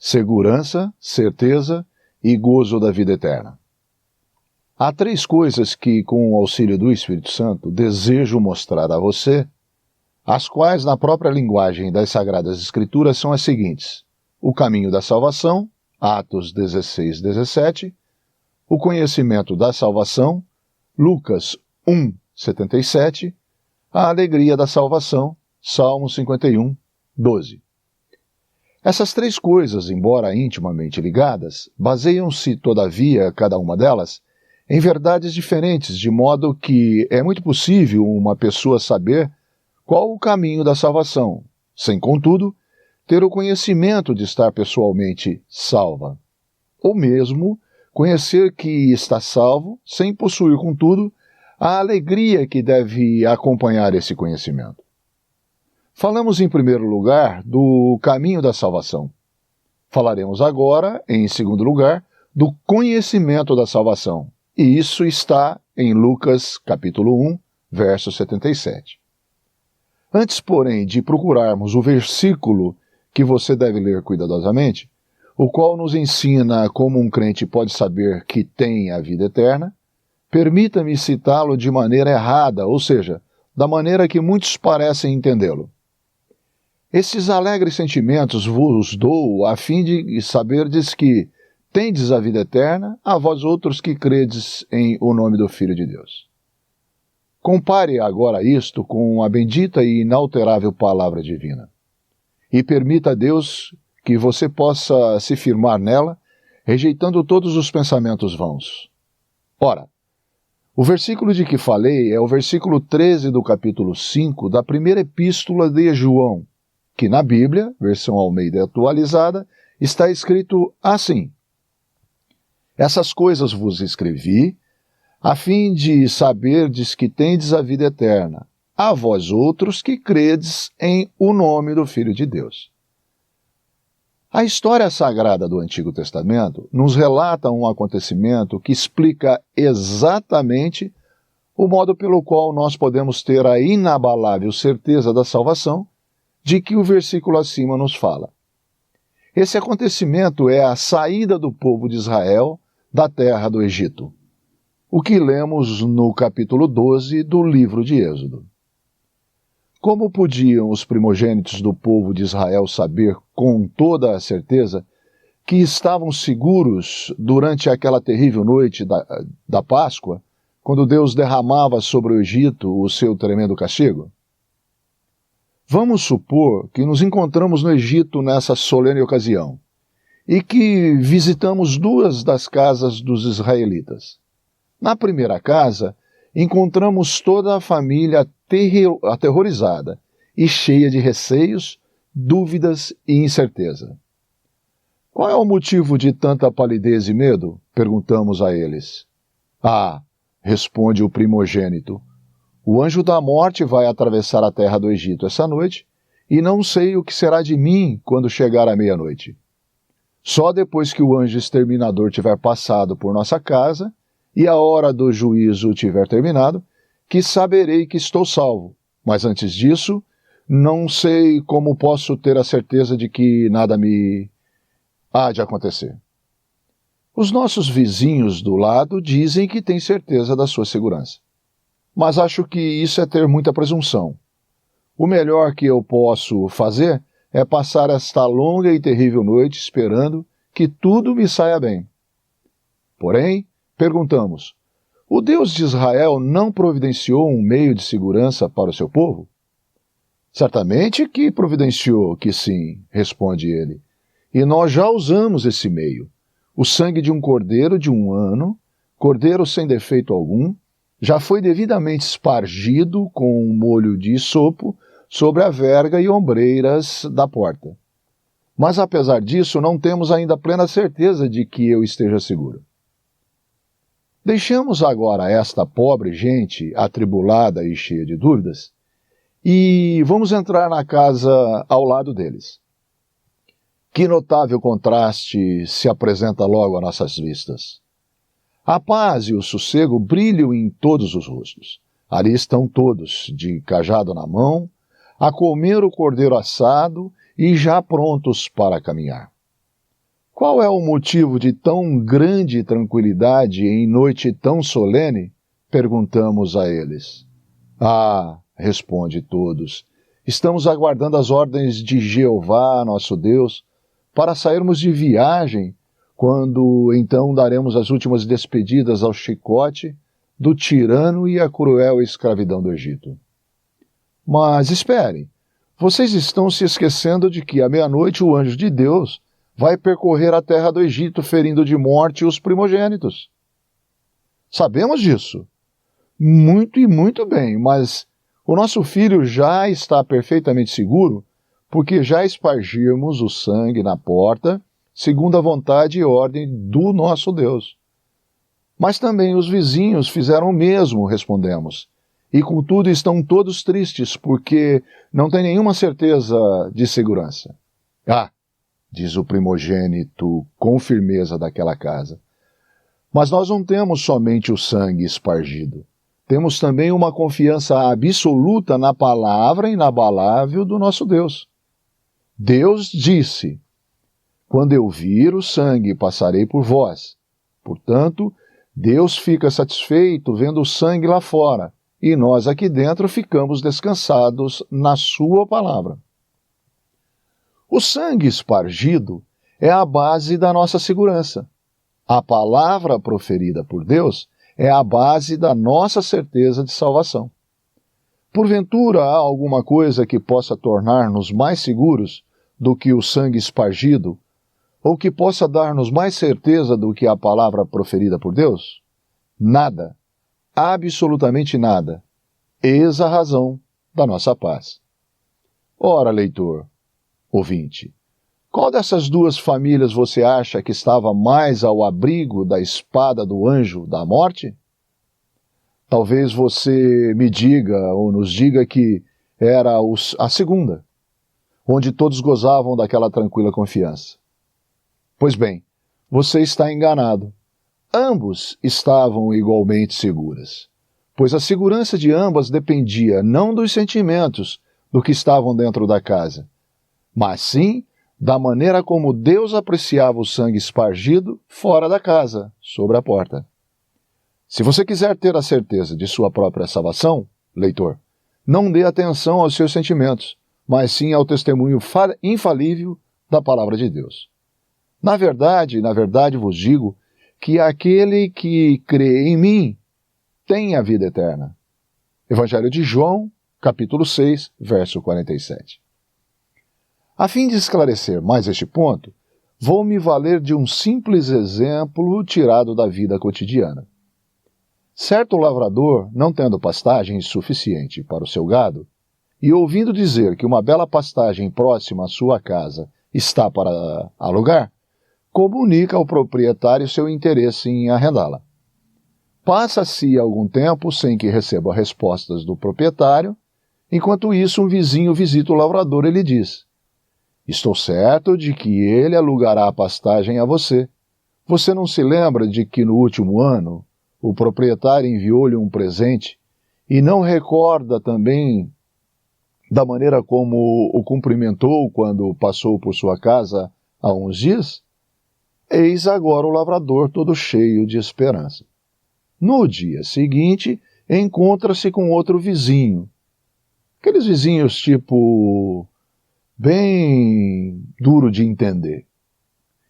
segurança, certeza e gozo da vida eterna. Há 3 coisas que, com o auxílio do Espírito Santo, desejo mostrar a você, as quais, na própria linguagem das Sagradas Escrituras, são as seguintes: o caminho da salvação, Atos 16, 17, o conhecimento da salvação, Lucas 1, 77, a alegria da salvação, Salmo 51, 12. Essas 3 coisas, embora intimamente ligadas, baseiam-se, todavia, cada uma delas, em verdades diferentes, de modo que é muito possível uma pessoa saber qual o caminho da salvação, sem, contudo, ter o conhecimento de estar pessoalmente salva. Ou mesmo conhecer que está salvo, sem possuir, contudo, a alegria que deve acompanhar esse conhecimento. Falamos, em primeiro lugar, do caminho da salvação. Falaremos agora, em segundo lugar, do conhecimento da salvação. E isso está em Lucas, capítulo 1, verso 77. Antes, porém, de procurarmos o versículo que você deve ler cuidadosamente, o qual nos ensina como um crente pode saber que tem a vida eterna, permita-me citá-lo de maneira errada, ou seja, da maneira que muitos parecem entendê-lo. Esses alegres sentimentos vos dou a fim de saberdes que tendes a vida eterna, a vós outros que credes em o nome do Filho de Deus. Compare agora isto com a bendita e inalterável palavra divina. E permita a Deus que você possa se firmar nela, rejeitando todos os pensamentos vãos. Ora, o versículo de que falei é o versículo 13 do capítulo 5 da primeira epístola de João, que na Bíblia, versão Almeida atualizada, está escrito assim: essas coisas vos escrevi, a fim de saberdes que tendes a vida eterna, a vós outros que credes em o nome do Filho de Deus. A história sagrada do Antigo Testamento nos relata um acontecimento que explica exatamente o modo pelo qual nós podemos ter a inabalável certeza da salvação de que o versículo acima nos fala. Esse acontecimento é a saída do povo de Israel da terra do Egito, o que lemos no capítulo 12 do livro de Êxodo. Como podiam os primogênitos do povo de Israel saber com toda a certeza que estavam seguros durante aquela terrível noite da Páscoa, quando Deus derramava sobre o Egito o seu tremendo castigo? Vamos supor que nos encontramos no Egito nessa solene ocasião e que visitamos 2 das casas dos israelitas. Na primeira casa, encontramos toda a família aterrorizada e cheia de receios, dúvidas e incerteza. Qual é o motivo de tanta palidez e medo? Perguntamos a eles. Ah, responde o primogênito, o anjo da morte vai atravessar a terra do Egito essa noite e não sei o que será de mim quando chegar a meia-noite. Só depois que o anjo exterminador tiver passado por nossa casa e a hora do juízo tiver terminado, que saberei que estou salvo. Mas antes disso, não sei como posso ter a certeza de que nada me há de acontecer. Os nossos vizinhos do lado dizem que têm certeza da sua segurança. Mas acho que isso é ter muita presunção. O melhor que eu posso fazer é passar esta longa e terrível noite esperando que tudo me saia bem. Porém, perguntamos, o Deus de Israel não providenciou um meio de segurança para o seu povo? Certamente que providenciou, que sim, responde ele. E nós já usamos esse meio. O sangue de um cordeiro de 1 ano, cordeiro sem defeito algum, já foi devidamente espargido com um molho de isopo sobre a verga e ombreiras da porta. Mas apesar disso, não temos ainda plena certeza de que eu esteja seguro. Deixemos agora esta pobre gente atribulada e cheia de dúvidas e vamos entrar na casa ao lado deles. Que notável contraste se apresenta logo a nossas vistas. A paz e o sossego brilham em todos os rostos. Ali estão todos, de cajado na mão, a comer o cordeiro assado e já prontos para caminhar. Qual é o motivo de tão grande tranquilidade em noite tão solene? Perguntamos a eles. Ah, responde todos, estamos aguardando as ordens de Jeová, nosso Deus, para sairmos de viagem, quando então daremos as últimas despedidas ao chicote do tirano e à cruel escravidão do Egito. Mas esperem, vocês estão se esquecendo de que à meia-noite o anjo de Deus vai percorrer a terra do Egito, ferindo de morte os primogênitos. Sabemos disso. Muito e muito bem, mas o nosso filho já está perfeitamente seguro, porque já espargimos o sangue na porta, segundo a vontade e ordem do nosso Deus. Mas também os vizinhos fizeram o mesmo, respondemos. E contudo estão todos tristes, porque não têm nenhuma certeza de segurança. Ah, diz o primogênito com firmeza daquela casa, mas nós não temos somente o sangue espargido. Temos também uma confiança absoluta na palavra inabalável do nosso Deus. Deus disse, quando eu vir o sangue, passarei por vós. Portanto, Deus fica satisfeito vendo o sangue lá fora, e nós aqui dentro ficamos descansados na sua palavra. O sangue espargido é a base da nossa segurança. A palavra proferida por Deus é a base da nossa certeza de salvação. Porventura há alguma coisa que possa tornar-nos mais seguros do que o sangue espargido, ou que possa dar-nos mais certeza do que a palavra proferida por Deus? Nada, absolutamente nada. Eis a razão da nossa paz. Ora, leitor, ouvinte, qual dessas duas famílias você acha que estava mais ao abrigo da espada do anjo da morte? Talvez você me diga ou nos diga que era a segunda, onde todos gozavam daquela tranquila confiança. Pois bem, você está enganado. Ambos estavam igualmente seguras, pois a segurança de ambas dependia não dos sentimentos do que estavam dentro da casa, mas sim da maneira como Deus apreciava o sangue espargido fora da casa, sobre a porta. Se você quiser ter a certeza de sua própria salvação, leitor, não dê atenção aos seus sentimentos, mas sim ao testemunho infalível da palavra de Deus. Na verdade vos digo que aquele que crê em mim tem a vida eterna. Evangelho de João, capítulo 6, verso 47. A fim de esclarecer mais este ponto, vou me valer de um simples exemplo tirado da vida cotidiana. Certo lavrador, não tendo pastagem suficiente para o seu gado, e ouvindo dizer que uma bela pastagem próxima à sua casa está para alugar, comunica ao proprietário seu interesse em arrendá-la. Passa-se algum tempo sem que receba respostas do proprietário. Enquanto isso, um vizinho visita o lavrador e lhe diz: estou certo de que ele alugará a pastagem a você. Você não se lembra de que no último ano o proprietário enviou-lhe um presente e não recorda também da maneira como o cumprimentou quando passou por sua casa há uns dias? Eis agora o lavrador todo cheio de esperança. No dia seguinte, encontra-se com outro vizinho. Aqueles vizinhos tipo bem duro de entender.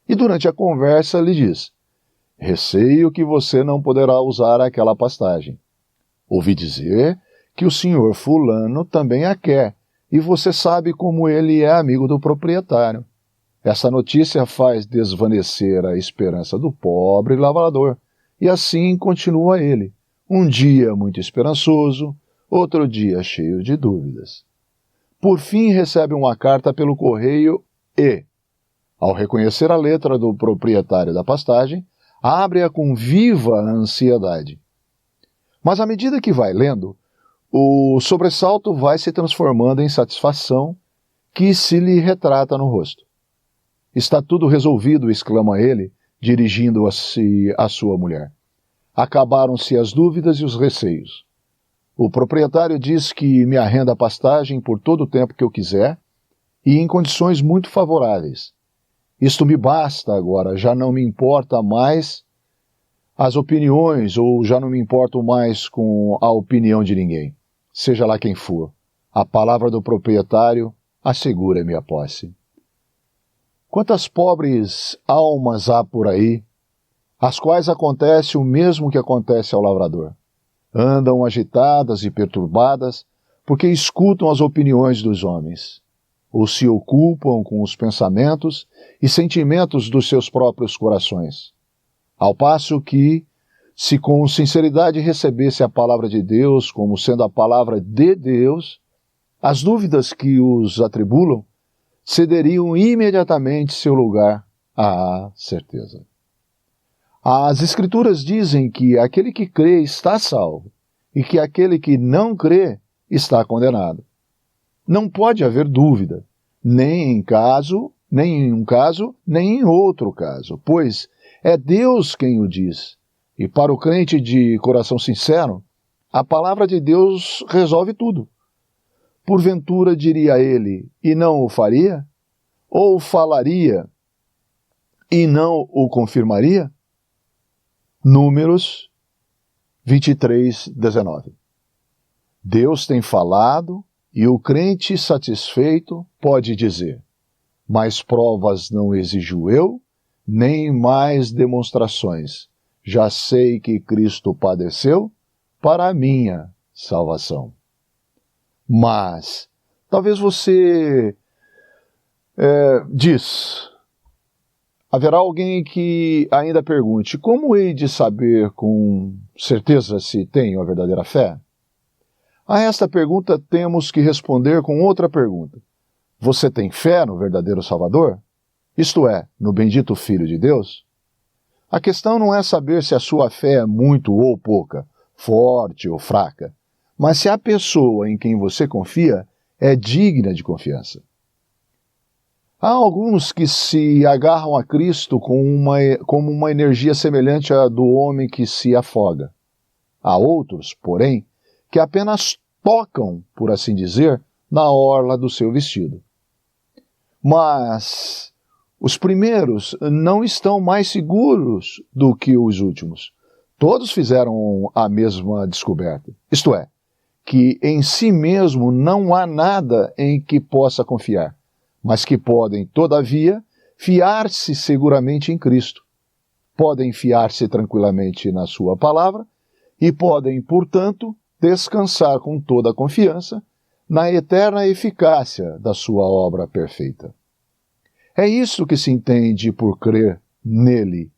E durante a conversa lhe diz: receio que você não poderá usar aquela pastagem. Ouvi dizer que o senhor fulano também a quer, e você sabe como ele é amigo do proprietário. Essa notícia faz desvanecer a esperança do pobre lavrador, e assim continua ele, um dia muito esperançoso, outro dia cheio de dúvidas. Por fim recebe uma carta pelo correio e, ao reconhecer a letra do proprietário da pastagem, abre-a com viva ansiedade. Mas à medida que vai lendo, o sobressalto vai se transformando em satisfação que se lhe retrata no rosto. Está tudo resolvido, exclama ele, dirigindo-se à sua mulher. Acabaram-se as dúvidas e os receios. O proprietário diz que me arrenda a pastagem por todo o tempo que eu quiser e em condições muito favoráveis. Isto me basta agora, já não me importa mais as opiniões, ou já não me importo mais com a opinião de ninguém, seja lá quem for. A palavra do proprietário assegura minha posse. Quantas pobres almas há por aí, às quais acontece o mesmo que acontece ao lavrador. Andam agitadas e perturbadas porque escutam as opiniões dos homens, ou se ocupam com os pensamentos e sentimentos dos seus próprios corações. Ao passo que, se com sinceridade recebesse a palavra de Deus como sendo a palavra de Deus, as dúvidas que os atribulam cederiam imediatamente seu lugar à certeza. As Escrituras dizem que aquele que crê está salvo e que aquele que não crê está condenado. Não pode haver dúvida, nem em um caso, nem em outro caso, pois é Deus quem o diz. E para o crente de coração sincero, a palavra de Deus resolve tudo. Porventura diria ele, e não o faria? Ou falaria, e não o confirmaria? Números 23, 19. Deus tem falado, e o crente satisfeito pode dizer: mais provas não exijo eu, nem mais demonstrações. Já sei que Cristo padeceu para a minha salvação. Mas, talvez você haverá alguém que ainda pergunte: como hei de saber com certeza se tenho a verdadeira fé? A esta pergunta temos que responder com outra pergunta. Você tem fé no verdadeiro Salvador? Isto é, no bendito Filho de Deus? A questão não é saber se a sua fé é muito ou pouca, forte ou fraca, mas se a pessoa em quem você confia é digna de confiança. Há alguns que se agarram a Cristo como uma energia semelhante à do homem que se afoga. Há outros, porém, que apenas tocam, por assim dizer, na orla do seu vestido. Mas os primeiros não estão mais seguros do que os últimos. Todos fizeram a mesma descoberta. Isto é, que em si mesmo não há nada em que possa confiar, mas que podem, todavia, fiar-se seguramente em Cristo. Podem fiar-se tranquilamente na sua palavra e podem, portanto, descansar com toda a confiança na eterna eficácia da sua obra perfeita. É isso que se entende por crer nele,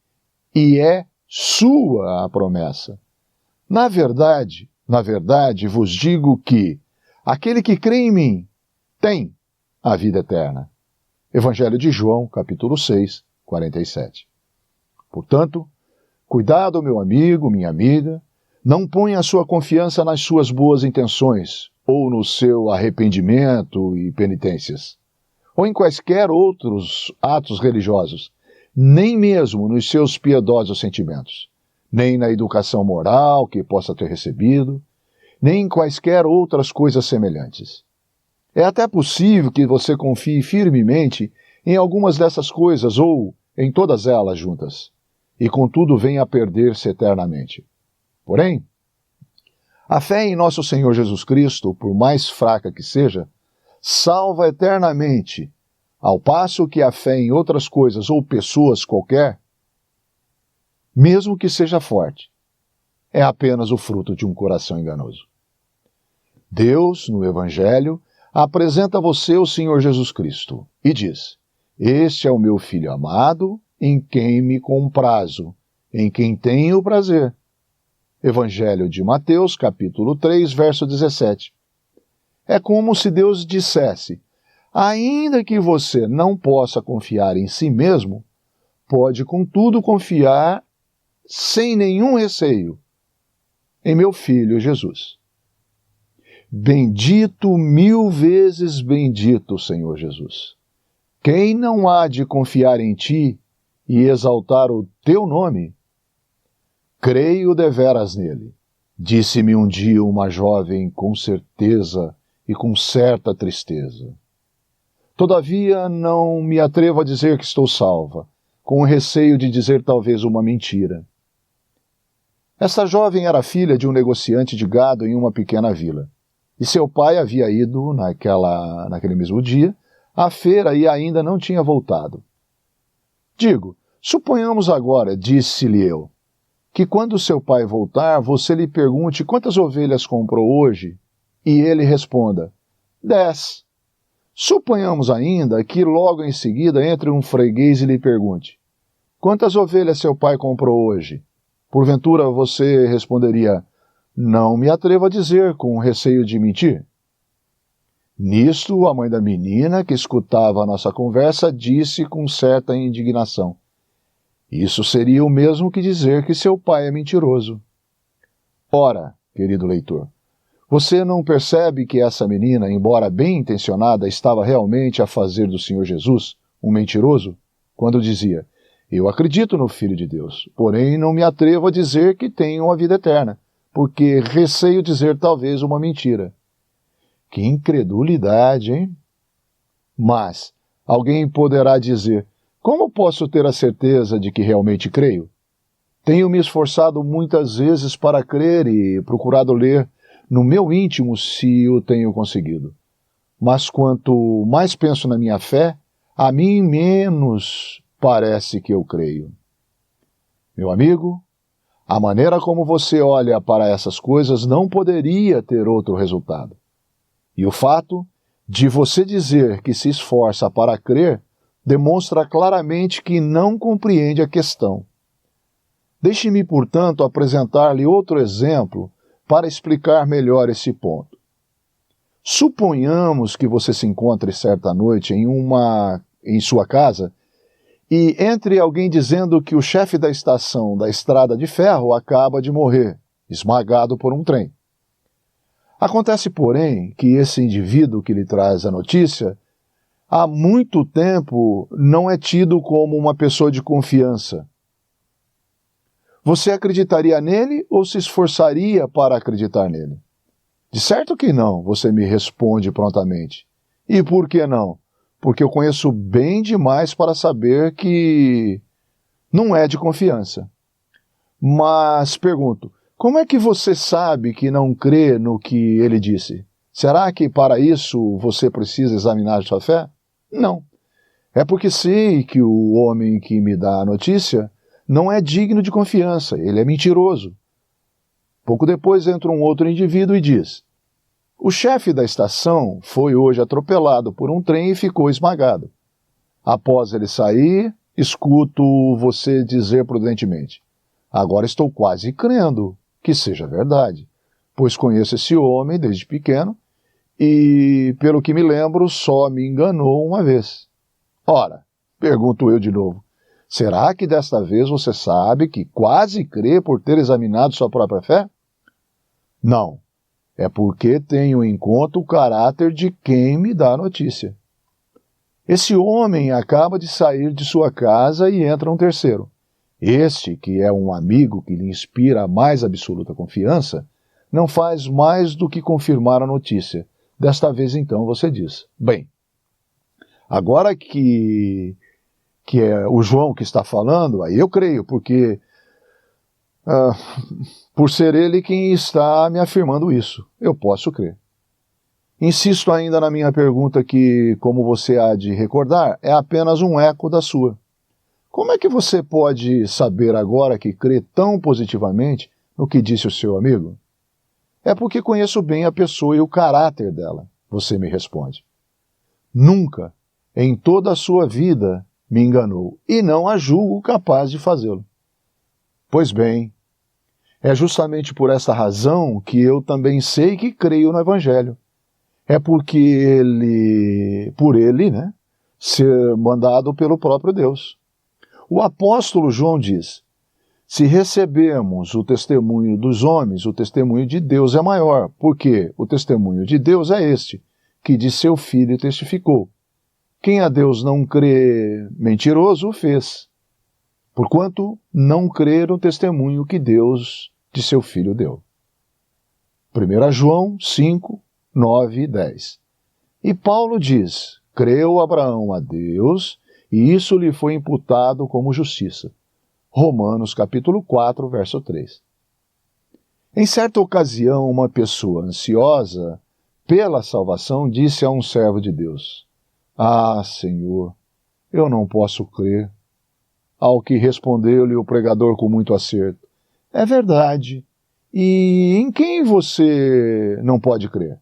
e é sua a promessa. Na verdade, vos digo que aquele que crê em mim tem a vida eterna. Evangelho de João, capítulo 6, 47. Portanto, cuidado, meu amigo, minha amiga, não ponha a sua confiança nas suas boas intenções, ou no seu arrependimento e penitências, ou em quaisquer outros atos religiosos, nem mesmo nos seus piedosos sentimentos, nem na educação moral que possa ter recebido, nem em quaisquer outras coisas semelhantes. É até possível que você confie firmemente em algumas dessas coisas ou em todas elas juntas, e contudo venha a perder-se eternamente. Porém, a fé em nosso Senhor Jesus Cristo, por mais fraca que seja, salva eternamente, ao passo que a fé em outras coisas ou pessoas qualquer, mesmo que seja forte, é apenas o fruto de um coração enganoso. Deus, no Evangelho, apresenta a você o Senhor Jesus Cristo e diz: este é o meu Filho amado, em quem me comprazo, em quem tenho prazer. Evangelho de Mateus, capítulo 3, verso 17. É como se Deus dissesse: ainda que você não possa confiar em si mesmo, pode contudo confiar sem nenhum receio em meu Filho Jesus. Bendito, 1000 vezes bendito, Senhor Jesus. Quem não há de confiar em ti e exaltar o teu nome? Creio deveras nele. Disse-me um dia uma jovem com certeza e com certa tristeza. Todavia não me atrevo a dizer que estou salva, com o receio de dizer talvez uma mentira. Esta jovem era filha de um negociante de gado em uma pequena vila, e seu pai havia ido, naquele mesmo dia, à feira e ainda não tinha voltado. Digo, suponhamos agora, disse-lhe eu, que quando seu pai voltar, você lhe pergunte quantas ovelhas comprou hoje, e ele responda, 10. Suponhamos ainda que logo em seguida entre um freguês e lhe pergunte, quantas ovelhas seu pai comprou hoje? Porventura você responderia, não me atrevo a dizer, com receio de mentir. Nisto, a mãe da menina, que escutava a nossa conversa, disse com certa indignação, isso seria o mesmo que dizer que seu pai é mentiroso. Ora, querido leitor, você não percebe que essa menina, embora bem intencionada, estava realmente a fazer do Senhor Jesus um mentiroso? Quando dizia, eu acredito no Filho de Deus, porém não me atrevo a dizer que tenho a vida eterna, porque receio dizer talvez uma mentira. Que incredulidade, hein? Mas alguém poderá dizer, como posso ter a certeza de que realmente creio? Tenho me esforçado muitas vezes para crer e procurado ler no meu íntimo se o tenho conseguido. Mas quanto mais penso na minha fé, a mim menos parece que eu creio. Meu amigo, a maneira como você olha para essas coisas não poderia ter outro resultado. E o fato de você dizer que se esforça para crer demonstra claramente que não compreende a questão. Deixe-me, portanto, apresentar-lhe outro exemplo para explicar melhor esse ponto. Suponhamos que você se encontre certa noite em sua casa e entre alguém dizendo que o chefe da estação da estrada de ferro acaba de morrer, esmagado por um trem. Acontece, porém, que esse indivíduo que lhe traz a notícia há muito tempo não é tido como uma pessoa de confiança. Você acreditaria nele ou se esforçaria para acreditar nele? De certo que não, você me responde prontamente. E por que não? Porque eu conheço bem demais para saber que não é de confiança. Mas pergunto, como é que você sabe que não crê no que ele disse? Será que para isso você precisa examinar sua fé? Não. É porque sei que o homem que me dá a notícia não é digno de confiança, ele é mentiroso. Pouco depois entra um outro indivíduo e diz, o chefe da estação foi hoje atropelado por um trem e ficou esmagado. Após ele sair, escuto você dizer prudentemente, agora estou quase crendo que seja verdade, pois conheço esse homem desde pequeno e, pelo que me lembro, só me enganou uma vez. Ora, pergunto eu de novo, será que desta vez você sabe que quase crê por ter examinado sua própria fé? Não, é porque tenho em conta o caráter de quem me dá a notícia. Esse homem acaba de sair de sua casa e entra um terceiro. Este, que é um amigo que lhe inspira a mais absoluta confiança, não faz mais do que confirmar a notícia. Desta vez, então, você diz, bem, agora que é o João que está falando, aí eu creio, porque por ser ele quem está me afirmando isso, eu posso crer. Insisto ainda na minha pergunta que, como você há de recordar, é apenas um eco da sua. Como é que você pode saber agora que crê tão positivamente no que disse o seu amigo? É porque conheço bem a pessoa e o caráter dela, você me responde. Nunca, em toda a sua vida, me enganou, e não a julgo capaz de fazê-lo. Pois bem, é justamente por essa razão que eu também sei que creio no Evangelho. É porque por ele, ser mandado pelo próprio Deus. O apóstolo João diz, se recebemos o testemunho dos homens, o testemunho de Deus é maior, porque o testemunho de Deus é este, que de seu Filho testificou. Quem a Deus não crê mentiroso, o fez. Porquanto não crê no testemunho que Deus de seu Filho deu. 1 João 5, 9 e 10. E Paulo diz, creu Abraão a Deus, e isso lhe foi imputado como justiça. Romanos capítulo 4, verso 3. Em certa ocasião, uma pessoa ansiosa pela salvação disse a um servo de Deus: "Ah, Senhor, eu não posso crer." Ao que respondeu-lhe o pregador com muito acerto: "É verdade. E em quem você não pode crer?"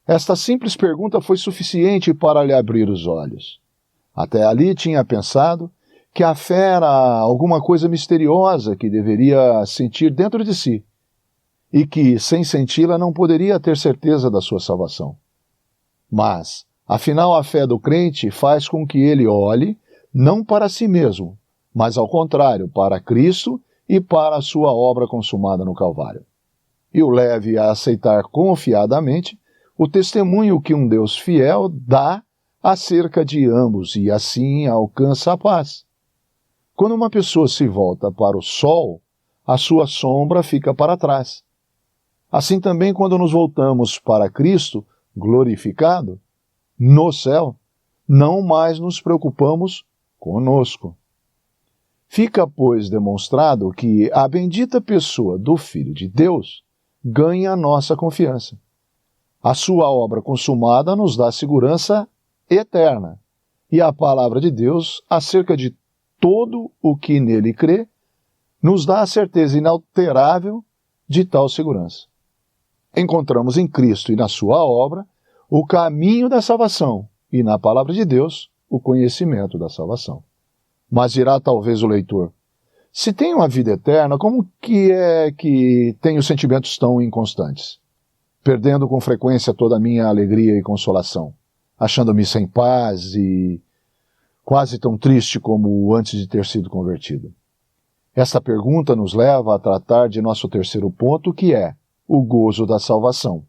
Esta simples pergunta foi suficiente para lhe abrir os olhos. Até ali tinha pensado que a fé era alguma coisa misteriosa que deveria sentir dentro de si, e que, sem senti-la, não poderia ter certeza da sua salvação. Mas, afinal, a fé do crente faz com que ele olhe não para si mesmo, mas ao contrário, para Cristo e para a sua obra consumada no Calvário, e o leve a aceitar confiadamente o testemunho que um Deus fiel dá acerca de ambos, e assim alcança a paz. Quando uma pessoa se volta para o sol, a sua sombra fica para trás. Assim também, quando nos voltamos para Cristo, glorificado, no céu, não mais nos preocupamos conosco. Fica, pois, demonstrado que a bendita pessoa do Filho de Deus ganha a nossa confiança. A sua obra consumada nos dá segurança eterna, e a palavra de Deus acerca de todo o que nele crê nos dá a certeza inalterável de tal segurança. Encontramos em Cristo e na sua obra o caminho da salvação, e na palavra de Deus o conhecimento da salvação. Mas dirá talvez o leitor: se tenho a vida eterna, como que é que tenho sentimentos tão inconstantes, perdendo com frequência toda a minha alegria e consolação, achando-me sem paz e quase tão triste como antes de ter sido convertido? Esta pergunta nos leva a tratar de nosso terceiro ponto, que é o gozo da salvação.